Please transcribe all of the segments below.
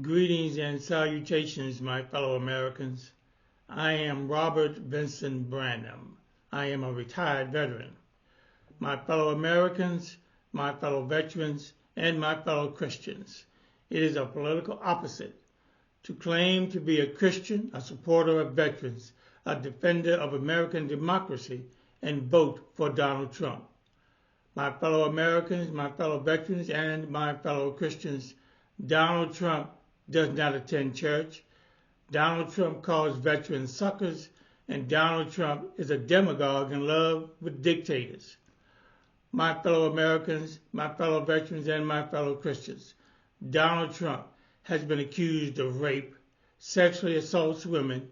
Greetings and salutations, my fellow Americans. I am Robert Vincent Brannum. I am a retired veteran. My fellow Americans, my fellow veterans, and my fellow Christians, it is a political opposite to claim to be a Christian, a supporter of veterans, a defender of American democracy, and vote for Donald Trump. My fellow Americans, my fellow veterans, and my fellow Christians, Donald Trump does not attend church. Donald Trump calls veterans suckers, and Donald Trump is a demagogue in love with dictators. My fellow Americans, my fellow veterans, and my fellow Christians, Donald Trump has been accused of rape, sexually assaults women,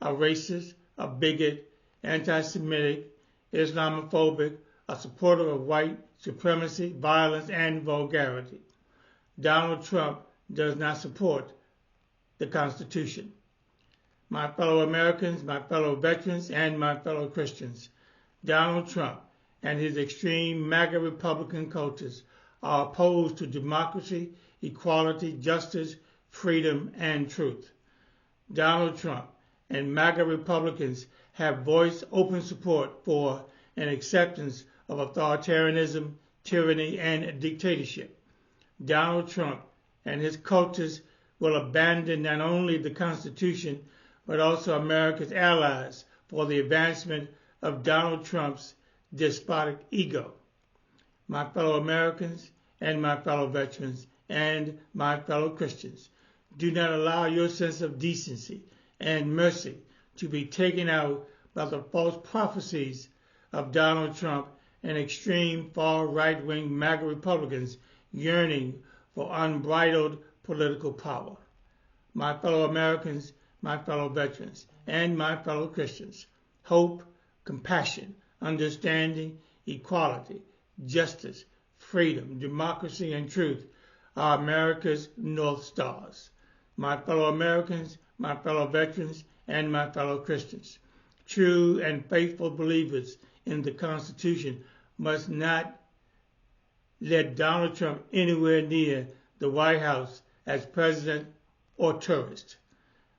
a racist, a bigot, anti-Semitic, Islamophobic, a supporter of white supremacy, violence, and vulgarity. Donald Trump does not support the Constitution. My fellow Americans, my fellow veterans, and my fellow Christians, Donald Trump and his extreme MAGA Republican cultures are opposed to democracy, equality, justice, freedom, and truth. Donald Trump and MAGA Republicans have voiced open support for and acceptance of authoritarianism, tyranny, and dictatorship. Donald Trump and his cultures will abandon not only the Constitution, but also America's allies for the advancement of Donald Trump's despotic ego. My fellow Americans and my fellow veterans and my fellow Christians, do not allow your sense of decency and mercy to be taken out by the false prophecies of Donald Trump and extreme far right-wing MAGA Republicans yearning for unbridled political power. My fellow Americans, my fellow veterans, and my fellow Christians, hope, compassion, understanding, equality, justice, freedom, democracy, and truth are America's North Stars. My fellow Americans, my fellow veterans, and my fellow Christians, true and faithful believers in the Constitution must not let Donald Trump anywhere near the White House as president or tourist.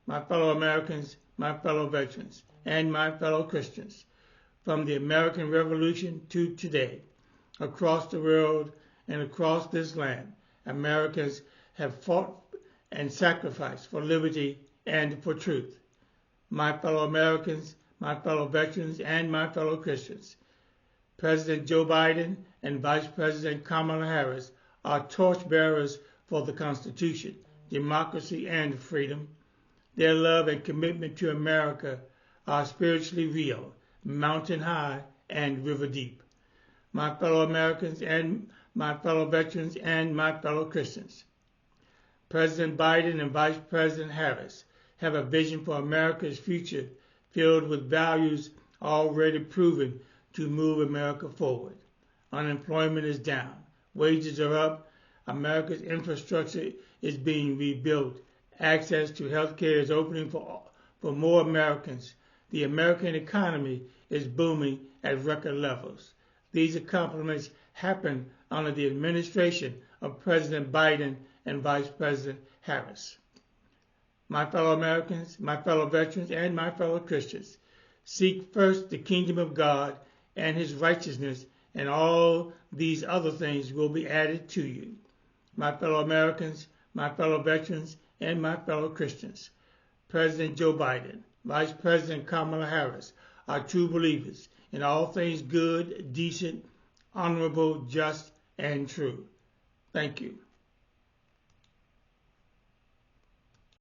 My fellow Americans, my fellow veterans, and my fellow Christians, from the American Revolution to today, across the world and across this land, Americans have fought and sacrificed for liberty and for truth. My fellow Americans, my fellow veterans, and my fellow Christians, President Joe Biden and Vice President Kamala Harris are torchbearers for the Constitution, democracy, and freedom. Their love and commitment to America are spiritually real, mountain high, and river deep. My fellow Americans and my fellow veterans and my fellow Christians, President Biden and Vice President Harris have a vision for America's future filled with values already proven to move America forward. Unemployment is down. Wages are up. America's infrastructure is being rebuilt. Access to health care is opening for more Americans. The American economy is booming at record levels. These accomplishments happen under the administration of President Biden and Vice President Harris. My fellow Americans, my fellow veterans, and my fellow Christians, seek first the kingdom of God and his righteousness, and all these other things will be added to you. My fellow Americans, my fellow veterans, and my fellow Christians, President Joe Biden, Vice President Kamala Harris are true believers in all things good, decent, honorable, just, and true. Thank you.